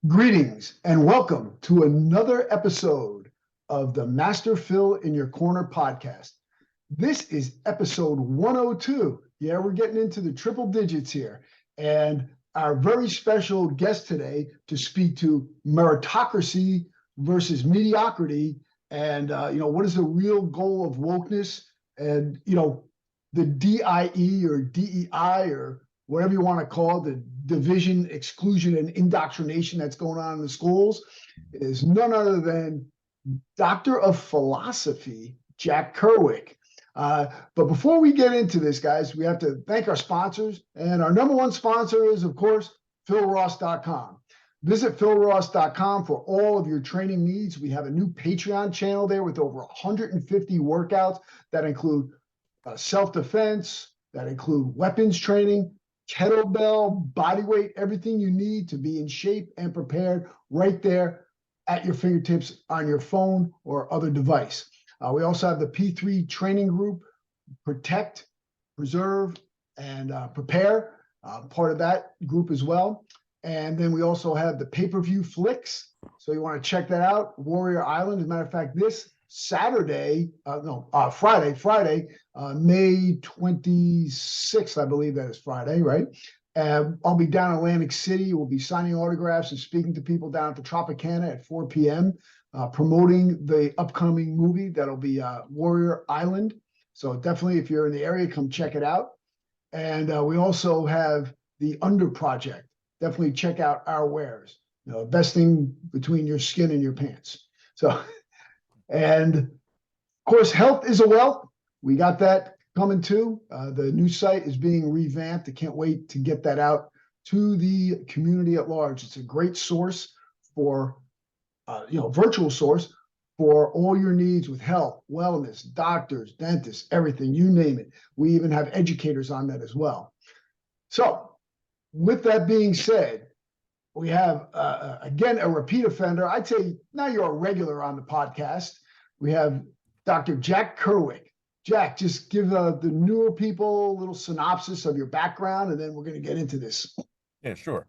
Greetings and welcome to another episode of the Master Phil in Your Corner podcast. This is episode 102. Yeah, we're getting into the triple digits here. And our very special guest today to speak to meritocracy versus mediocrity and, what is the real goal of wokeness and, the DIE or DEI or whatever you want to call it, the division, exclusion, and indoctrination that's going on in the schools is none other than Doctor of Philosophy, Jack Kerwick. But before we get into this, guys, we have to thank our sponsors. And our number one sponsor is, of course, philross.com. Visit philross.com for all of your training needs. We have a new Patreon channel there with over 150 workouts that include self-defense, that include weapons training, kettlebell, body weight, everything you need to be in shape and prepared right there at your fingertips on your phone or other device. We also have the P3 training group, Protect, Preserve, and Prepare, part of that group as well. And then we also have the pay-per-view flicks. So you want to check that out, Warrior Island. As a matter of fact, this Friday, May 26th, I believe that is Friday, right? I'll be down in Atlantic City. We'll be signing autographs and speaking to people down at the Tropicana at 4 p.m., promoting the upcoming movie that'll be Warrior Island. So definitely, if you're in the area, come check it out. And we also have the Under Project. Definitely check out our wares. Best thing between your skin and your pants. So, and of course, health is a wealth. We got that coming too. The new site is being revamped. I can't wait to get that out to the community at large. It's a great source for, virtual source for all your needs with health, wellness, doctors, dentists, everything, you name it. We even have educators on that as well. So with that being said, we have, again, a repeat offender. I'd say now you're a regular on the podcast. We have Dr. Jack Kerwick. Jack, just give the newer people a little synopsis of your background, and then we're going to get into this. Yeah, sure.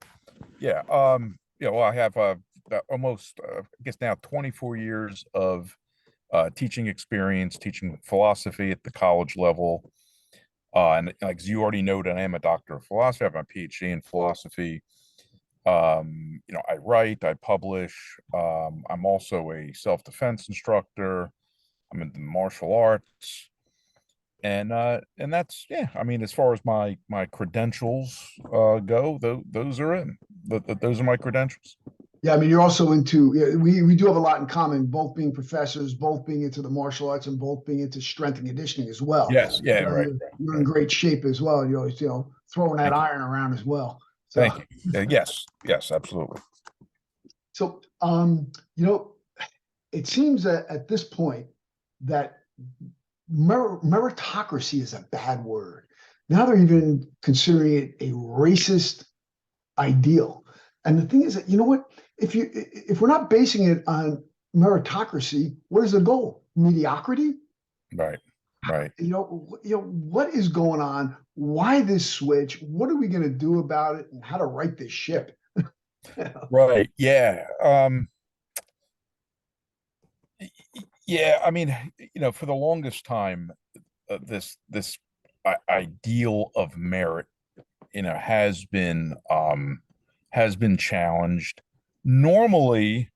Yeah. Well, I have almost, I guess now 24 years of teaching experience, teaching philosophy at the college level. And like as you already know, that I am a doctor of philosophy. I have my PhD in philosophy. I write, I publish. I'm also a self-defense instructor. I'm in the martial arts. And that's, yeah, I mean, as far as my credentials go, those are in. Those are my credentials. Yeah, I mean, you're also into, we do have a lot in common, both being professors, both being into the martial arts, and both being into strength and conditioning as well. Yes, yeah, right. You're in great shape as well. You're always, throwing that iron around as well. So, thank you. Yes, absolutely. So, it seems that at this point that meritocracy is a bad word. Now they're even considering it a racist ideal. And the thing is that, you know what? If we're not basing it on meritocracy, what is the goal? Mediocrity? Right. What is going on? Why this switch? What are we going to do about it, and how to right this ship? Right. Yeah. Yeah. I mean, for the longest time, this ideal of merit, has been challenged. Normally,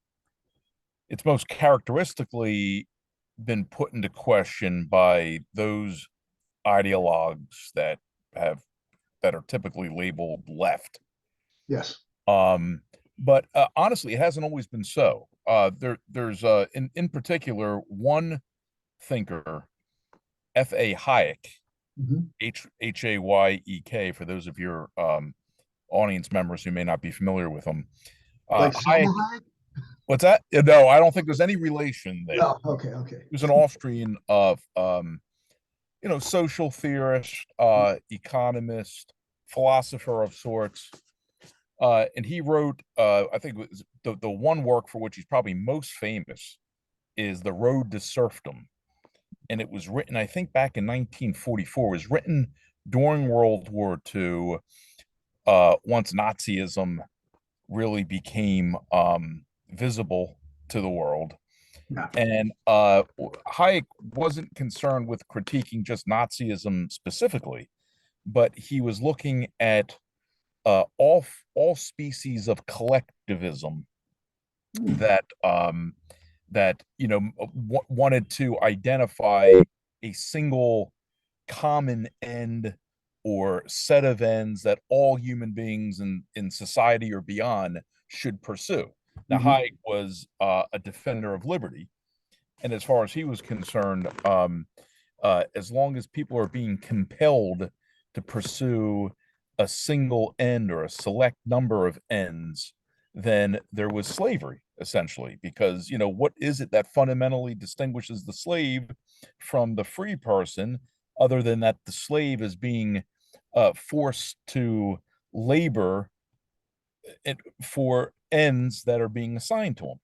it's most characteristically been put into question by those ideologues that are typically labeled left. Yes. But honestly, it hasn't always been so. There's in particular one thinker, F.A. Hayek, Hayek, for those of your audience members who may not be familiar with him. Hayek? What's that? No, I don't think there's any relation there. No, okay. He was an Austrian of social theorist, economist, philosopher of sorts. And he wrote, I think it was the one work for which he's probably most famous is The Road to Serfdom. And it was written, I think, back in 1944. It was written during World War II, once Nazism really became visible to the world. Yeah. And Hayek wasn't concerned with critiquing just Nazism specifically, but he was looking at all species of collectivism that wanted to identify a single common end or set of ends that all human beings in society or beyond should pursue. Now, Hayek was a defender of liberty, and as far as he was concerned, as long as people are being compelled to pursue a single end or a select number of ends, then there was slavery, essentially. Because, what is it that fundamentally distinguishes the slave from the free person, other than that the slave is being forced to labor for ends that are being assigned to him?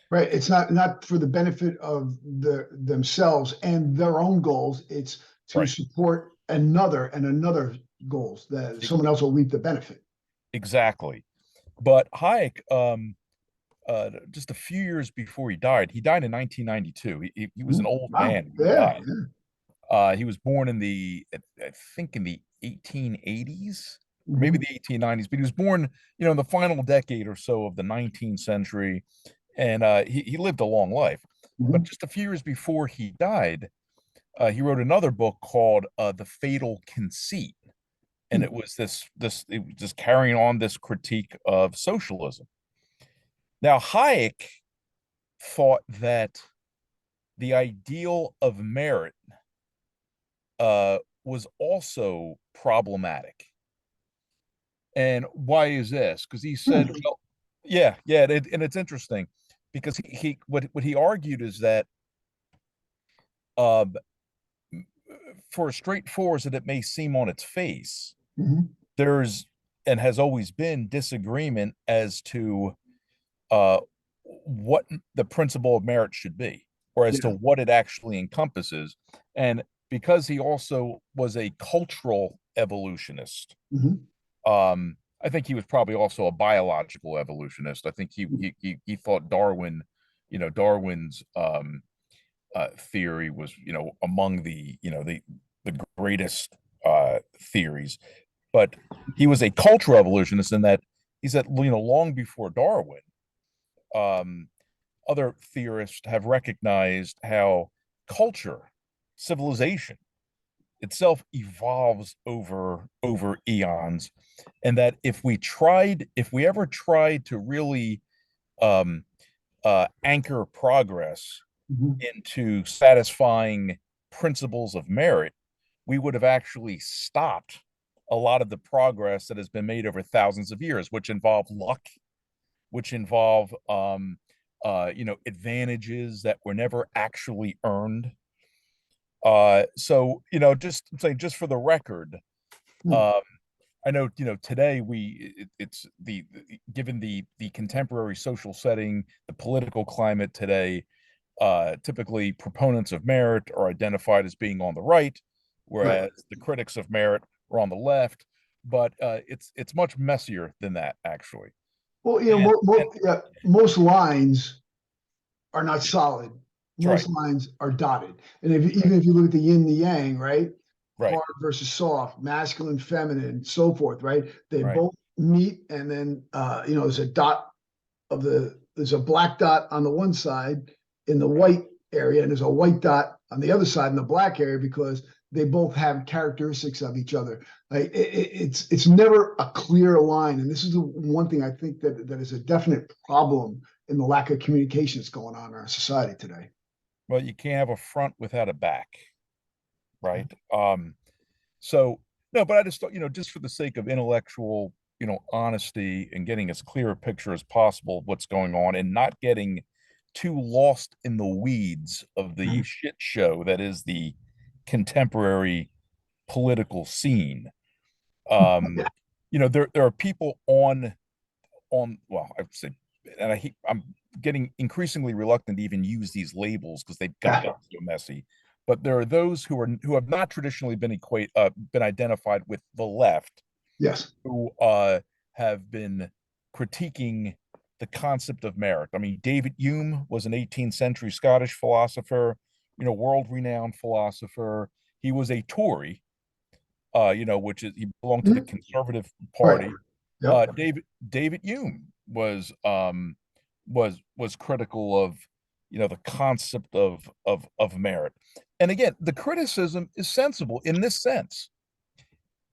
Right. It's not for the benefit of themselves and their own goals. It's to Right. support another goals that someone else will reap the benefit. Exactly. But Hayek, just a few years before he died in 1992. He was an old Wow. man when he Yeah. died. He was born I think in the 1880s, or maybe the 1890s, but he was born, in the final decade or so of the 19th century. And he lived a long life. But just a few years before he died, he wrote another book called The Fatal Conceit. And it was it was just carrying on this critique of socialism. Now, Hayek thought that the ideal of merit was also problematic. And why is this? Because he said, well, yeah, and it's interesting because what he argued is that um, for as straightforward as it may seem on its face, there's and has always been disagreement as to what the principle of merit should be, or as to what it actually encompasses. And because he also was a cultural evolutionist, I think he was probably also a biological evolutionist. I think he thought Darwin's theory was, among the greatest theories. But he was a cultural evolutionist in that he said, long before Darwin, other theorists have recognized how culture, civilization itself evolves over eons, and that if we ever tried to really um, anchor progress into satisfying principles of merit, we would have actually stopped a lot of the progress that has been made over thousands of years, which involve luck, which involve advantages that were never actually earned. So just saying, just for the record, I know today it's given the contemporary social setting, the political climate today, typically proponents of merit are identified as being on the right, whereas the critics of merit are on the left. But it's much messier than that, actually. Well, most lines are not solid. Most lines are dotted. And even if you look at the yin, the yang, right? Hard versus soft, masculine, feminine, so forth, right? They both meet, and then there's a black dot on the one side in the white area, and there's a white dot on the other side in the black area, because they both have characteristics of each other. Like it's never a clear line, and this is the one thing I think that is a definite problem in the lack of communication that's going on in our society today. Well, you can't have a front without a back, right? So no, but I just thought, just for the sake of intellectual, honesty and getting as clear a picture as possible of what's going on, and not getting too lost in the weeds of the shit show that is the contemporary political scene. There are people on well, I would say, and I'm getting increasingly reluctant to even use these labels because they've gotten so messy. But there are those who have not traditionally been identified with the left. Yes. Who have been critiquing the concept of merit. I mean, David Hume was an 18th century Scottish philosopher, world-renowned philosopher. He was a Tory, which is he belonged to the Mhm. Conservative Right. Party. Yep. David Hume was critical of the concept of merit. And again, the criticism is sensible in this sense,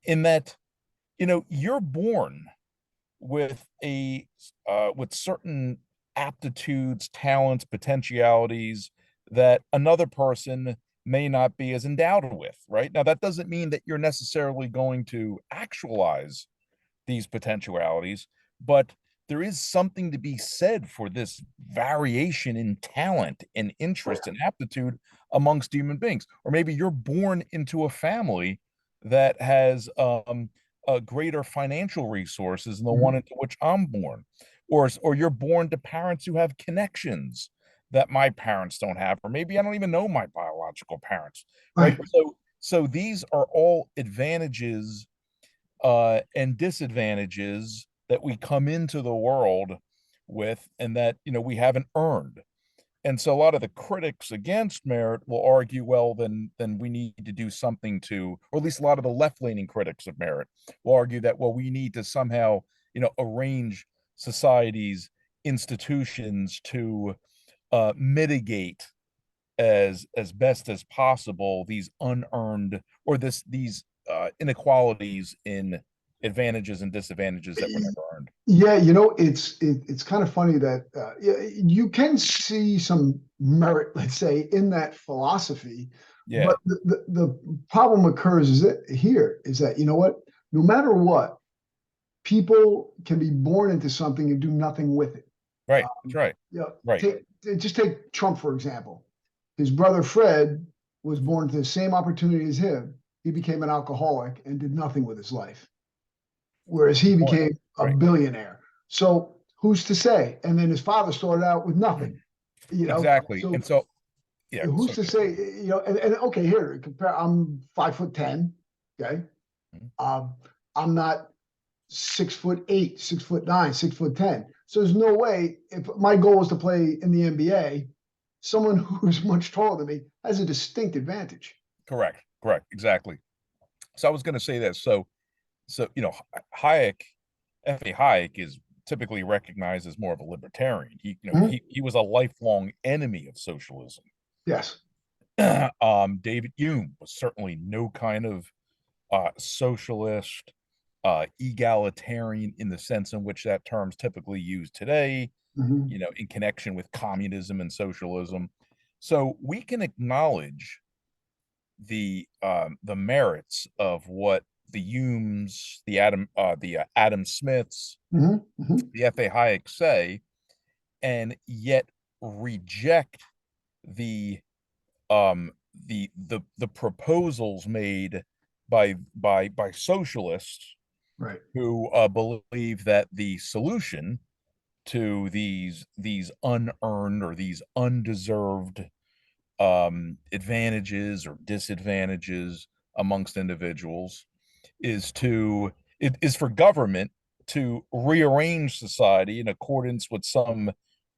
in that you're born with with certain aptitudes, talents, potentialities that another person may not be as endowed with, right? Now, that doesn't mean that you're necessarily going to actualize these potentialities, but there is something to be said for this variation in talent and interest and aptitude amongst human beings. Or maybe you're born into a family that has greater financial resources than the one Mhm. into which I'm born, or you're born to parents who have connections that my parents don't have, or maybe I don't even know my biological parents, right? Right. So these are all advantages and disadvantages that we come into the world with, and that we haven't earned. And so a lot of the critics against merit will argue, well, then we need to do something to, or at least a lot of the left-leaning critics of merit will argue that, well, we need to somehow arrange society's institutions to mitigate as best as possible these unearned, or these inequalities in advantages and disadvantages that were never earned. Yeah, it's kind of funny that you can see some merit, let's say, in that philosophy, Yeah, but the problem occurs is that, you know what, no matter what, people can be born into something and do nothing with it. right. That's Um, right. you know, Right. just take Trump, for example. His brother Fred was born to the same opportunity as him. He became an alcoholic and did nothing with his life, whereas he Good point. became a Right. billionaire. So who's to say? And then his father started out with nothing, you know. Exactly. So And so, yeah. who's So, to say? And okay, here compare. I'm 5'10". Okay, um, I'm not 6'8", 6'9", 6'10". So there's no way, if my goal was to play in the NBA, someone who's much taller than me has a distinct advantage. correct. Correct. Exactly. So I was going to say this. So Hayek, F.A. Hayek is typically recognized as more of a libertarian. Mhm. He was a lifelong enemy of socialism. Yes. David Hume was certainly no kind of socialist, egalitarian in the sense in which that term's typically used today, Mhm. in connection with communism and socialism. So we can acknowledge the merits of what the Humes, the Adam Smiths, Mhm. Mhm. the F.A. Hayek say, and yet reject the the proposals made by socialists Right. who believe that the solution to these unearned or these undeserved advantages or disadvantages amongst individuals is for government to rearrange society in accordance with some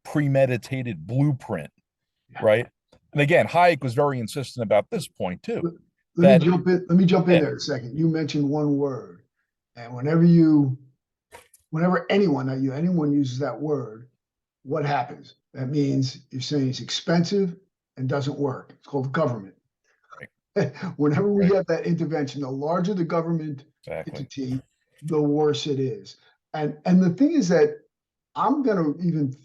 premeditated blueprint, Yeah. right? And again, Hayek was very insistent about this point too, Let, let me that jump in. Let me jump in yeah, there a second. You mentioned one word, and whenever anyone uses that word, what happens? That means you're saying it's expensive and doesn't work. It's called government. right, Whenever we right, have that intervention, the larger the government exactly, entity, the worse it is. And the thing is that I'm going to even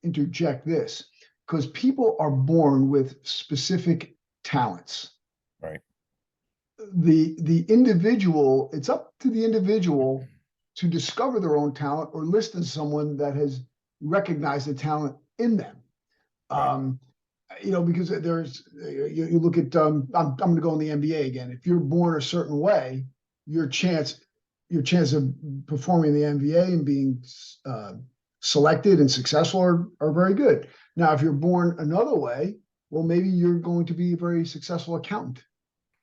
interject this, because people are born with specific talents. right, The individual, it's up to the individual to discover their own talent or listen to someone that has recognized the talent in them. right, Um, because you look at I'm going to go in the NBA again. If you're born a certain way, your chance your chance of performing in the NBA and being selected and successful are very good. Now, if you're born another way, well, maybe you're going to be a very successful accountant.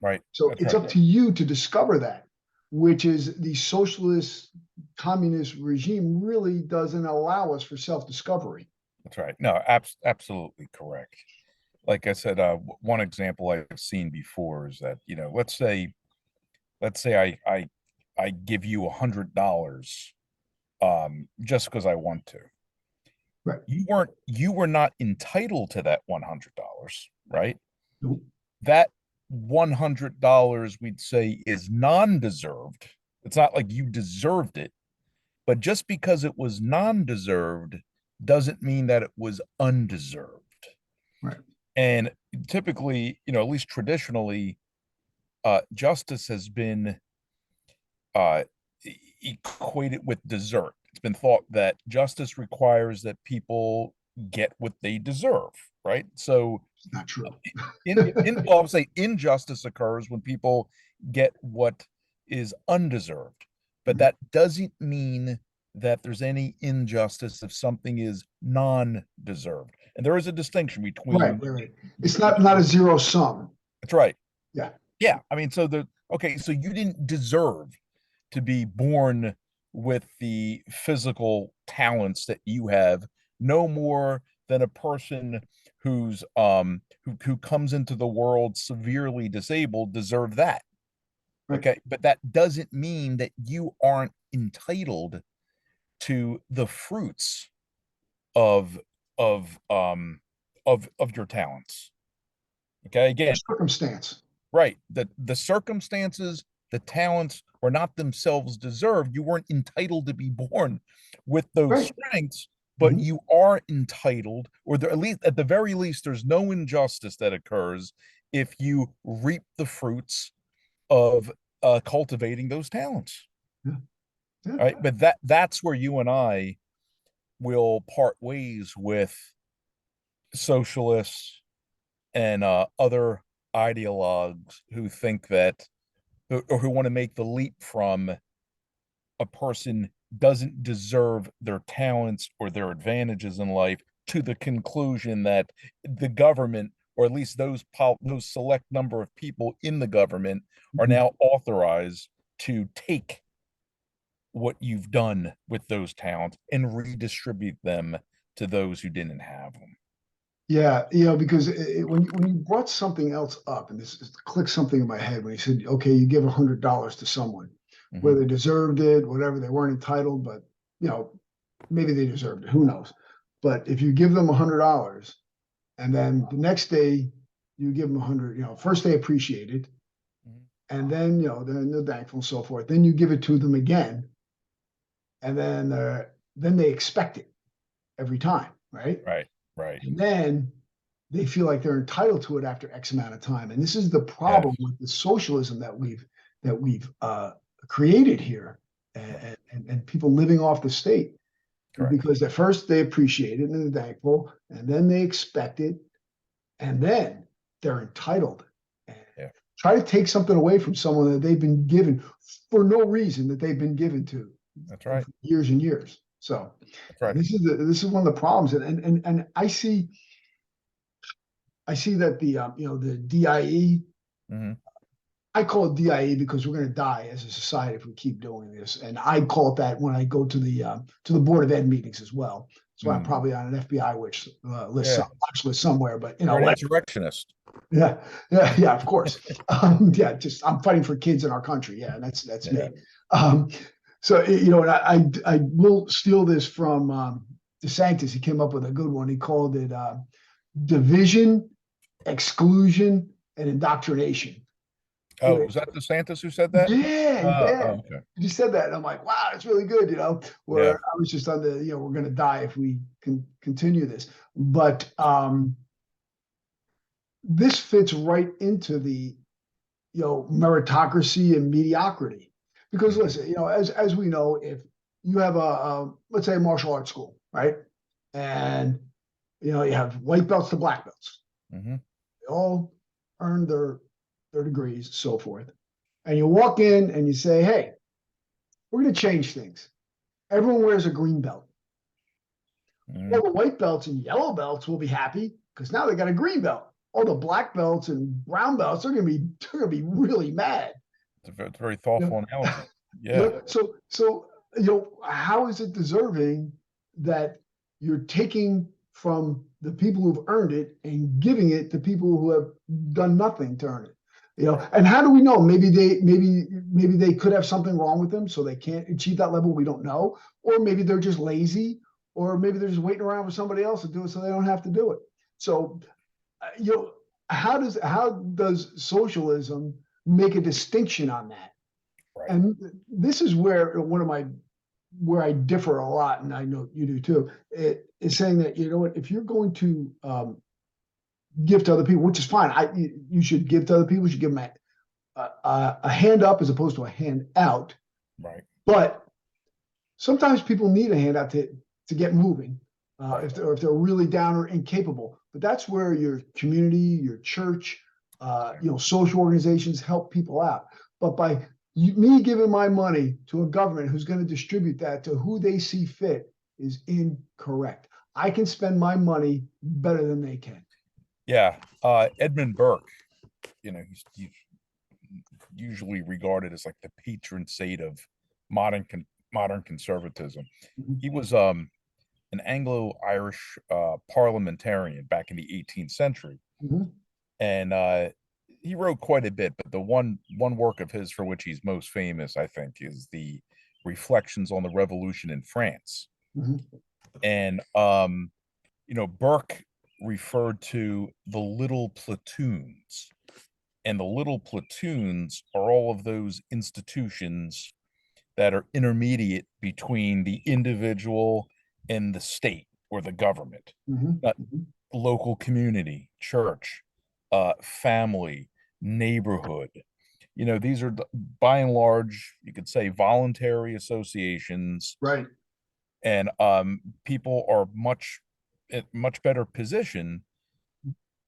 right. So That's it's right. up to you to discover that. which is the socialist communist regime really doesn't allow us for self-discovery. That's right. No, absolutely correct. Like I said, one example I've seen before is that, let's say I give you $100, just because I want to. Right. You were not entitled to that $100, right? Nope. That $100, we'd say, is non-deserved. It's not like you deserved it, but just because it was non-deserved doesn't mean that it was undeserved. Right. And typically, at least traditionally, justice has been uh, equated with desert. It's been thought that justice requires that people get what they deserve, right? So It's not true. well, I would say injustice occurs when people get what is undeserved, but that doesn't mean that there's any injustice if something is non-deserved. And there is a distinction between right. It's not a zero sum. That's right. Yeah. Yeah. I mean, so you didn't deserve to be born with the physical talents that you have, no more than a person who's who comes into the world severely disabled deserve that. Right. Okay, but that doesn't mean that you aren't entitled to the fruits of of um of your talents. Okay, again, circumstance. right. The circumstances, the talents were not themselves deserved. You weren't entitled to be born with those strengths, but you are entitled, or at the very least, there's no injustice that occurs if you reap the fruits of cultivating those talents. Yeah. Yeah. Right. But that's where you and I will part ways with socialists and other ideologues who think that, or who want to make the leap from a person doesn't deserve their talents or their advantages in life to the conclusion that the government, or at least those select number of people in the government, are now authorized to take what you've done with those talents and redistribute them to those who didn't have them. Yeah, because when you brought something else up, and this clicked something in my head when you said, okay, you give $100 to someone, whether they deserved it, whatever, they weren't entitled, but maybe they deserved it, who knows? But if you give them $100 and then the next day you give them 100, first they appreciate it, and then they're thankful and so forth. Then you give it to them again, and then they expect it every time, right? Right. And then they feel like they're entitled to it after X amount of time. And this is the problem with the socialism that we've created here, and people living off the state. Correct. Because at first they appreciate it and they're thankful, and then they expect it, and then they're entitled. And try to take something away from someone that they've been given for no reason, that they've been given to. That's right. For years and years. So right. This is one of the problems, and I see that the DIE, I call it DIE because we're going to die as a society if we keep doing this, and I call it that when I go to the Board of Ed meetings as well. So I'm probably on an FBI watch list somewhere, but you're an insurrectionist. Yeah, of course. I'm fighting for kids in our country. Yeah, and that's me. So, and I will steal this from DeSantis. He came up with a good one. He called it division, exclusion, and indoctrination. Oh, was that DeSantis who said that? Yeah. Okay. He said that, and I'm like, wow, that's really good. Where I was just on the, we're going to die if we can continue this. But this fits right into the, meritocracy and mediocrity. Because listen, as we know, if you have let's say a martial arts school, right? And, you have white belts to black belts. They all earned their degrees, so forth. And you walk in and you say, hey, we're going to change things. Everyone wears a green belt. All the white belts and yellow belts will be happy because now they got a green belt. All the black belts and brown belts, they're going to be really mad It's a very thoughtful analogy. Yeah, So how is it deserving that you're taking from the people who've earned it and giving it to people who have done nothing to earn it? And how do we know? Maybe they could have something wrong with them, so they can't achieve that level. We don't know, or maybe they're just lazy, or maybe they're just waiting around for somebody else to do it, so they don't have to do it. So, how does socialism make a distinction on that? right. And this is where where I differ a lot, and I know you do too. It is saying that, if you're going to give to other people, which is fine. You should give to other people. You should give them a hand up as opposed to a hand out. Right. But sometimes people need a hand out to get moving, if they're really down or incapable. But that's where your community, your church, social organizations help people out. But by me giving my money to a government who's going to distribute that to who they see fit is incorrect. I can spend my money better than they can. Yeah. Edmund Burke, he's usually regarded as like the patron saint of modern conservatism. Mhm. He was an Anglo-Irish parliamentarian back in the 18th century. Mhm. And he wrote quite a bit, but the one work of his for which he's most famous, I think, is the Reflections on the Revolution in France. Mhm. And Burke referred to the little platoons, and the little platoons are all of those institutions that are intermediate between the individual and the state or the government. Mhm. Not Mhm. local community, church, family, neighborhood. These are by and large, you could say, voluntary associations, Right. and people are much better position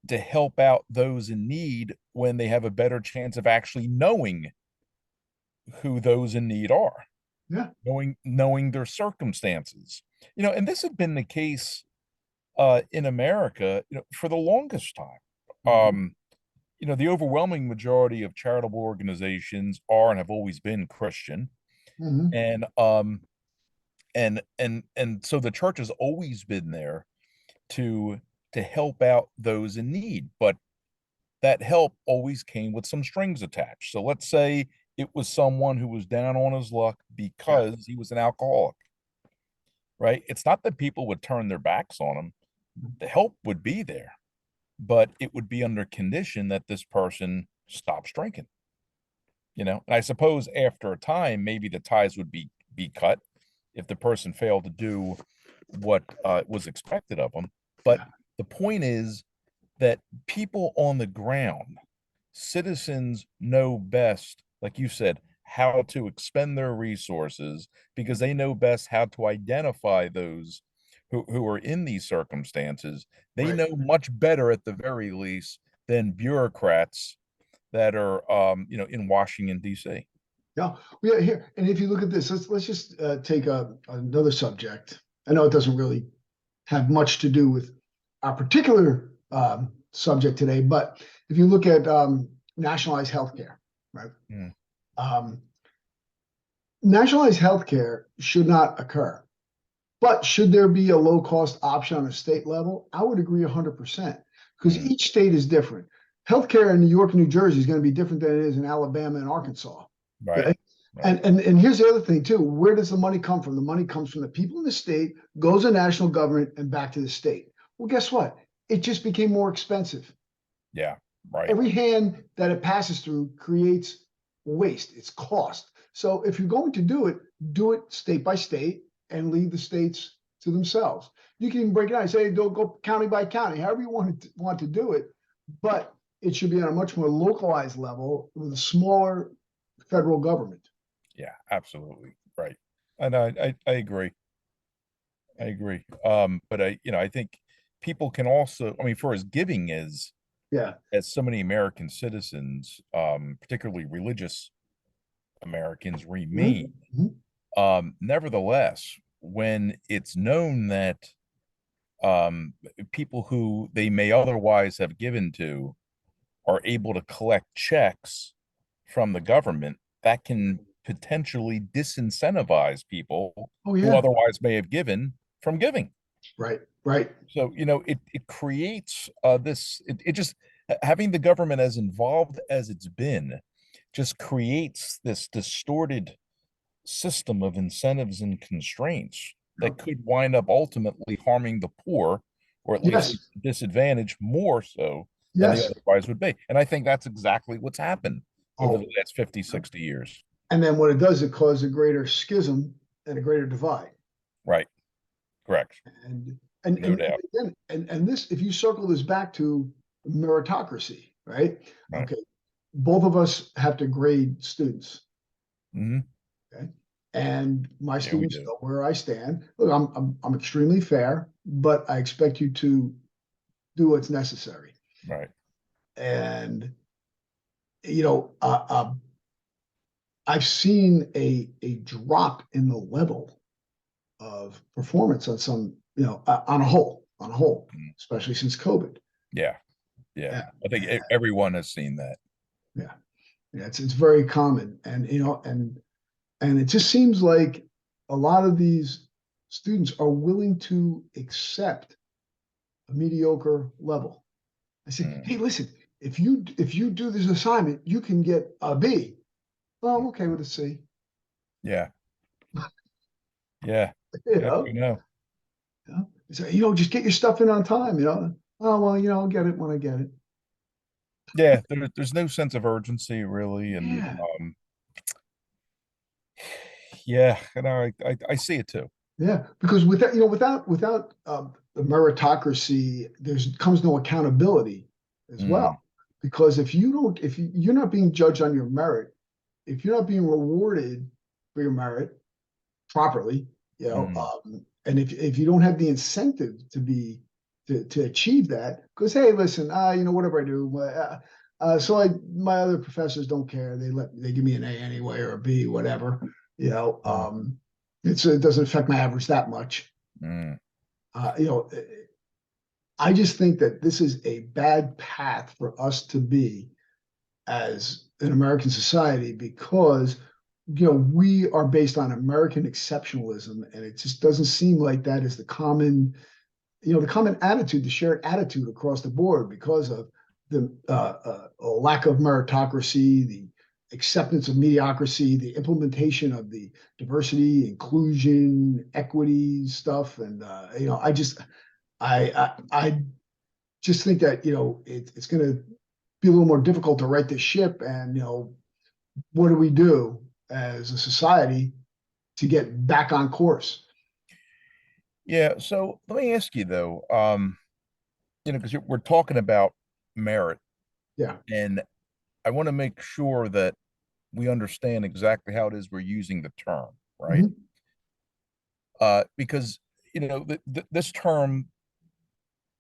to help out those in need when they have a better chance of actually knowing who those in need are, Yeah. knowing their circumstances. And this had been the case in America, for the longest time. Mhm. The overwhelming majority of charitable organizations are and have always been Christian. Mhm. And so the church has always been there to help out those in need, but that help always came with some strings attached. So let's say it was someone who was down on his luck Yeah. because he was an alcoholic, right? It's not that people would turn their backs on him. The help would be there, but it would be under condition that this person stops drinking. And I suppose after a time, maybe the ties would be cut if the person failed to do what was expected of them. But Yeah. the point is that people on the ground, citizens, know best, like you said, how to expend their resources, because they know best how to identify those who are in these circumstances. They Right. know much better, at the very least, than bureaucrats that are in Washington, D.C. Yeah. Yeah. Here, and if you look at this, let's just take another subject. I know it doesn't really have much to do with our particular subject today, but if you look at nationalized healthcare, right? Mm. Um, Nationalized healthcare should not occur, but should there be a low cost option on a state level? I would agree 100%, because Mm. each state is different. Healthcare in New York and New Jersey is going to be different than it is in Alabama and Arkansas. Right. Okay. Right. And here's the other thing too. Where does the money come from? The money comes from the people in the state, goes to national government, and back to the state. Well, guess what? It just became more expensive. Yeah. Right. Every hand that it passes through creates waste. It's cost. So if you're going to do it state by state and leave the states to themselves. You can even break it out and say, don't go county by county, however you want to do it, but it should be on a much more localized level with a smaller federal government. Yeah, absolutely. Right. And I agree. I agree. But I think people can also, I mean, for as giving Yeah. as so many American citizens, particularly religious Americans, remain, Mm-hmm. nevertheless, when it's known that people who they may otherwise have given to are able to collect checks from the government, that can potentially disincentivize people Oh who yeah. otherwise may have given from giving. Right. Right. So, it creates it just having the government as involved as it's been just creates this distorted system of incentives and constraints that Yep. could wind up ultimately harming the poor, or at least Yes. disadvantaged more so than they Yes. otherwise would be. And I think that's exactly what's happened over Oh, the last 50, 60 years. and then what it does, it causes a greater schism and a greater divide. Right. Correct. And and No and doubt. again, and this, if you circle this back to meritocracy, right? Right. Okay, both of us have to grade students. Hmm. Okay. And my Yeah, we students do. know where I stand. Look, I'm extremely fair, but I expect you to do what's necessary. Right. And you know, I've seen a drop in the level of performance on some, on a whole, Mhm. especially since COVID. Yeah. Yeah. Yeah, I think everyone has seen that. yeah, yeah. It's very common, and and it just seems like a lot of these students are willing to accept a mediocre level. I say, Mm. hey, listen, if you do this assignment, you can get a B. Well, I'm okay with a C. Yeah. Yeah. You Yes, know, we know. so just get your stuff in on time. Oh well, I'll get it when I get it. Yeah, there's no sense of urgency really, and Yeah, yeah, I see it too. yeah. Because without the meritocracy, there's comes no accountability as Mm, well. Because if you're not being judged on your merit, if you're not being rewarded for your merit properly, mm, and if you don't have the incentive to achieve that, because hey, listen, whatever I do, so my other professors don't care. They give me an A anyway or a B, whatever. You know, mm, it doesn't affect my average that much. mm. Uh, you know, I just think that this is a bad path for us to be as an American society because we are based on American exceptionalism, and it just doesn't seem like that is the common attitude, the shared attitude across the board because of the lack of meritocracy, the acceptance of mediocrity, the implementation of the diversity, inclusion, equity stuff, and I just think that it's going to be a little more difficult to right this ship, and what do we do as a society to get back on course? Yeah, so let me ask you though, because we're talking about merit, Yeah. and I want to make sure that we understand exactly how it is we're using the term, right? Mhm. Because this term,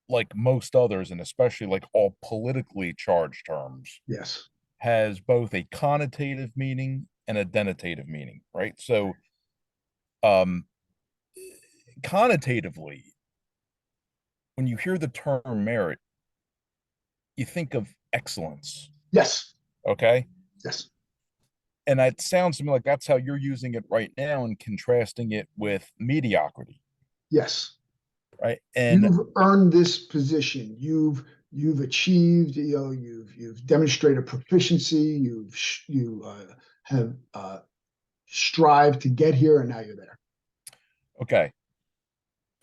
like most others, and especially like all politically charged terms, Yes. has both a connotative meaning and a denotative meaning, right? So, um, connotatively, when you hear the term merit, you think of excellence, Yes. okay? Yes. And it sounds to me like that's how you're using it right now and contrasting it with mediocrity, Yes. right? And You've earned this position. You've achieved. You've demonstrated proficiency. You have strived to get here, and now you're there. okay,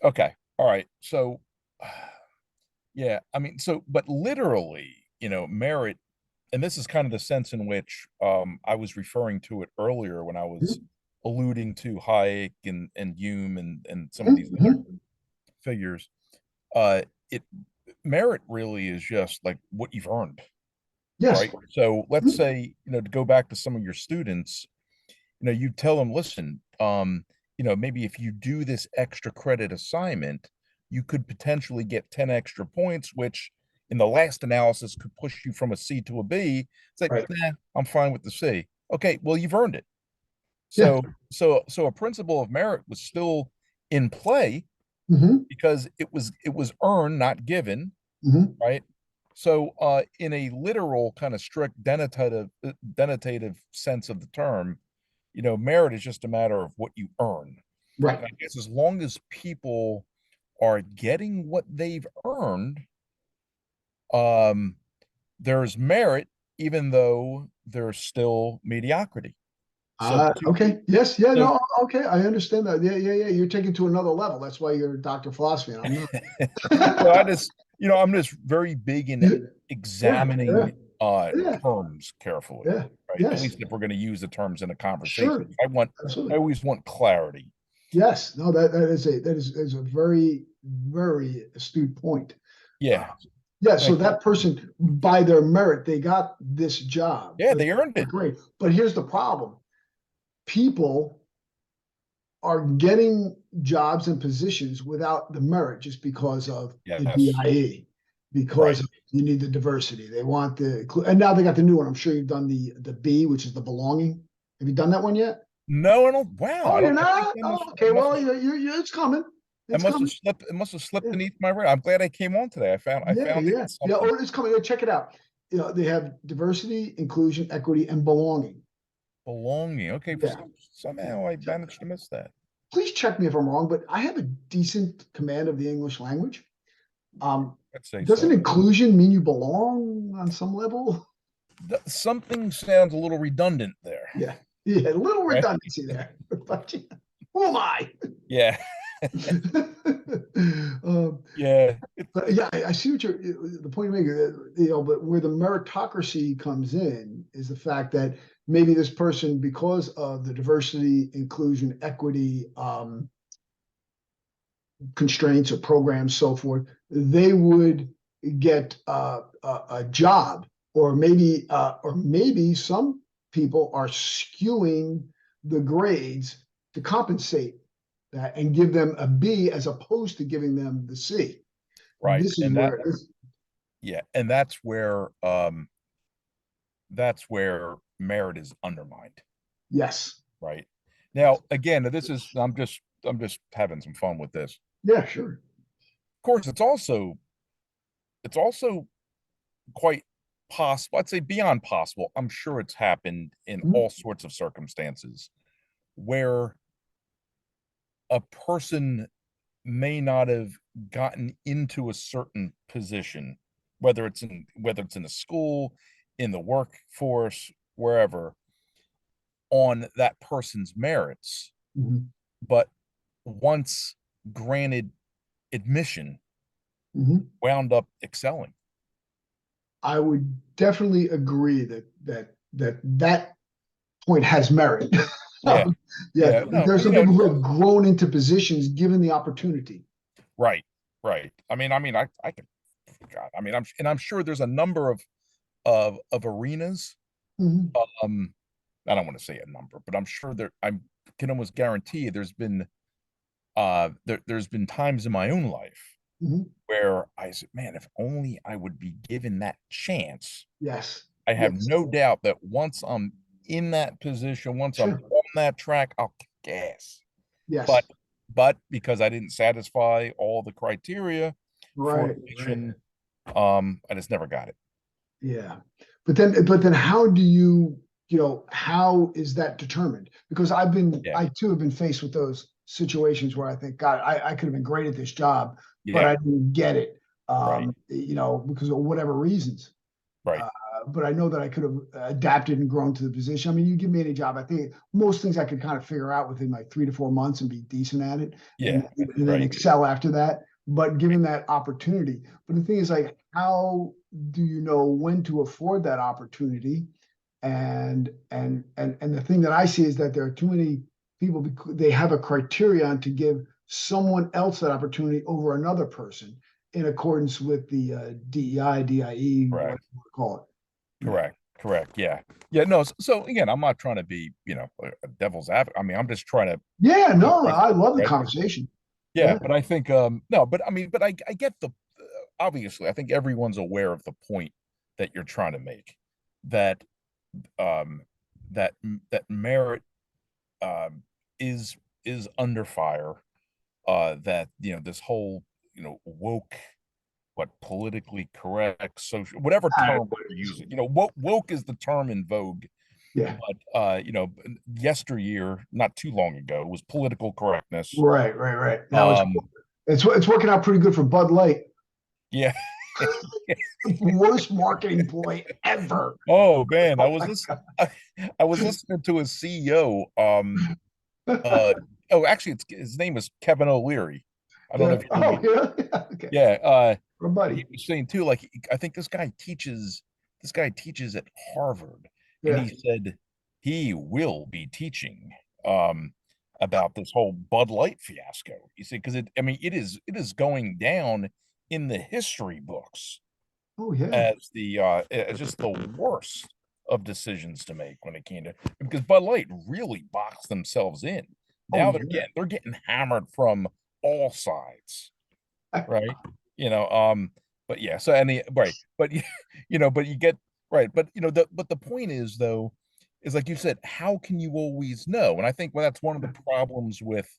okay, all right. So, yeah, I mean, but literally, merit, and this is kind of the sense in which I was referring to it earlier when I was Mhm. alluding to Hayek and Hume and some of these other Mhm. figures. It Merit really is just like what you've earned, Yes. right? So let's Mhm. say, to go back to some of your students, you tell them, listen, maybe if you do this extra credit assignment, you could potentially get 10 extra points, which in the last analysis could push you from a C to a B. It's like, Right. nah, I'm fine with the C. Okay, well, you've earned it. Yeah. So a principle of merit was still in play Hmm. because it was earned, not given, Hmm. right? So in a literal kind of strict denotative sense of the term, merit is just a matter of what you earn. Right. And I guess as long as people are getting what they've earned, there's merit, even though there's still mediocrity. So, Okay. Yes. Yeah. so No. Okay. I understand that. Yeah. Yeah. Yeah. You're taking to another level. That's why you're a doctor of philosophy, and I'm well, not. I'm just very big in Yeah. Yeah. Yeah. examining Yeah. terms carefully, Yeah. right? At Yes. least if we're going to use the terms in a conversation. Sure. I Absolutely. always want clarity. Yes. No. That is a very very astute point. Uh, Yeah. yeah. So Thank you. that person, by their merit, they got this job. Yeah, they earned it. Great. But here's the problem: people are getting jobs and positions without the merit just because of the Yes. DIE, because Right. of, you need the diversity. They want and now they got the new one. I'm sure you've done the B, which is the belonging. Have you done that one yet? No, I don't. Wow. Oh, you're I think not? I Oh, must. I okay. must Well, have. it's coming. I It's must have coming. slipped. It must have slipped Yeah, beneath my radar. I'm glad I came on today. I yeah, found it yeah, in yeah. something. Oh, it's coming. Yeah, check it out. They have diversity, inclusion, equity, and belonging. Belonging. Okay. Yeah. Somehow I managed to miss that. Please check me if I'm wrong, but I have a decent command of the English language. I'd say Doesn't so. inclusion mean you belong on some level? Something sounds a little redundant there, Yeah, yeah, a little right? redundancy there. But who am I? Yeah. um, Yeah. but yeah, I see what the point you're making. But where the meritocracy comes in is the fact that maybe this person, because of the diversity, inclusion, equity constraints or programs, so forth, they would get a job, or maybe some people are skewing the grades to compensate that and give them a B as opposed to giving them the C. Right. This is where it is. Yeah. And that's where merit is undermined. Yes. Right. Yes. Now, again, I'm just having some fun with this. Yeah, sure. Of course, it's also quite possible. I'd say beyond possible. I'm sure it's happened in Mhm. all sorts of circumstances where a person may not have gotten into a certain position, whether it's in a school, in the workforce, wherever, on that person's merits, Mhm. but once granted admission, Mhm. wound up excelling. I would definitely agree that point has merit. Yeah, Yeah, yeah, no, there's some people who have grown into positions given the opportunity. right, right. I could, God, I'm sure there's a number of arenas. Mhm. Um, I don't want to say a number, but I'm sure I can almost guarantee there's been times in my own life Mhm. where I said, man, if only I would be given that chance. Yes. I have Yes. no doubt that once I'm in that position, once I'm Sure. on that track, I'll kick ass. Yes. But but because I didn't satisfy all the criteria for Right. Right. admission, I just never got it. Yeah. But then how is that determined? Because Yeah, I too have been faced with those situations where I think, God, I could have been great at this job, but yeah, I didn't get it. right, Because of whatever reasons. right, Uh, but I know that I could have adapted and grown to the position. I mean, you give me any job, I think most things I could kind of figure out within like 3 to 4 months and be decent at it, and yeah, then right, excel after that. But given that opportunity, but the thing is, like, how do you know when to afford that opportunity? And the thing that I see is that there are too many people because they have a criterion to give someone else that opportunity over another person in accordance with the DEI, DIE, whatever correct, you want to call it. Yeah. correct. Yeah, yeah. No, so again, I'm not trying to be, a devil's advocate. I'm just trying to Yeah, be no, I reasonable, love the right? conversation. Yeah, Yeah. but I think no, but I get obviously I think everyone's aware of the point that you're trying to make, that um that merit um is under fire, that this whole woke what politically correct, social, whatever Ah, term we're using. Woke is the term in vogue, yeah, but yesteryear, not too long ago, was political correctness. right. Now Um, it's working out pretty good for Bud Light. yeah. Worst marketing ploy ever. Oh man, Oh my God. I was listening to his CEO. Actually, his name is Kevin O'Leary. I don't know Yeah. if you know Oh, me. yeah. Okay. Yeah, Our buddy. he was saying too, like I think this guy teaches at Harvard, and Yeah. he said he will be teaching um about this whole Bud Light fiasco. You see, because it is going down in the history books Oh, yeah. as just the worst of decisions to make when it came to, because Bud Light really boxed themselves in. Oh, Now yeah. they're getting hammered from all sides, right? But yeah, so right, but but you get right, but the point is though, is like you said, how can you always know? And I think that's one of the problems with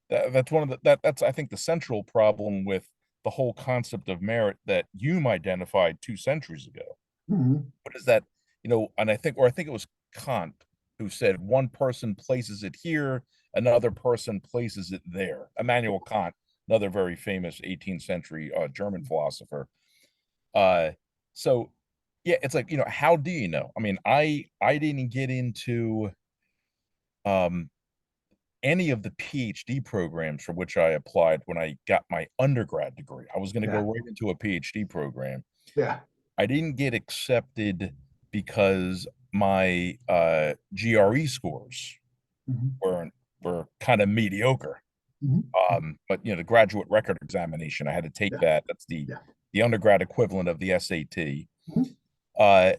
that's one of that's I think the central problem with the whole concept of merit that Hume identified 2 centuries ago. Mhm. What is that? And I think it was Kant who said one person places it here, another person places it there. Immanuel Kant, another very famous 18th century German philosopher. Uh, so yeah, it's like, how do you know? I mean, I didn't get into um any of the PhD programs for which I applied when I got my undergrad degree. I was going to go Yeah. right into a PhD program. Yeah. I didn't get accepted because my GRE scores Mhm. were kind of mediocre. Mhm. But the graduate record examination, I had to take Yeah. that. That's the Yeah. the undergrad equivalent of the SAT. Mhm.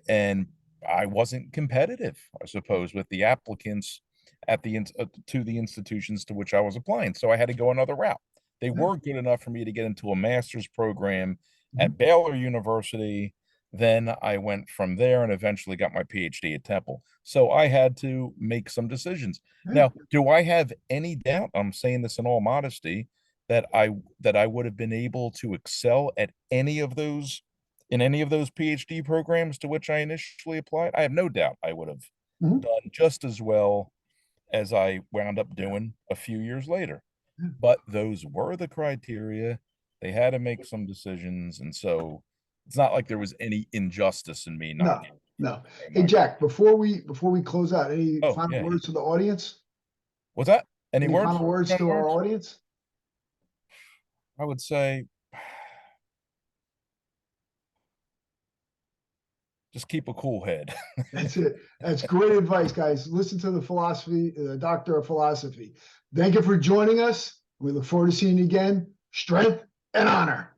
And I wasn't competitive, I suppose, with the applicants to the institutions to which I was applying. So I had to go another route. They Yeah. were good enough for me to get into a master's program Mhm. at Baylor University. Then I went from there and eventually got my PhD at Temple. So I had to make some decisions. Yeah. Now, do I have any doubt? I'm saying this in all modesty, that I would have been able to excel at any of those PhD programs to which I initially applied. I have no doubt I would have Mhm. done just as well as I wound up doing a few years later. Yeah. But those were the criteria. They had to make some decisions. And so it's not like there was any injustice in me not No, getting no. Hey, my Jack, before we close out, any oh final yeah. words to the audience? What's that? Any Any words? final words Final to our words? audience? I would say just keep a cool head. That's it. That's great advice, guys. Listen to the doctor of philosophy. Thank you for joining us. We look forward to seeing you again. Strength and honor.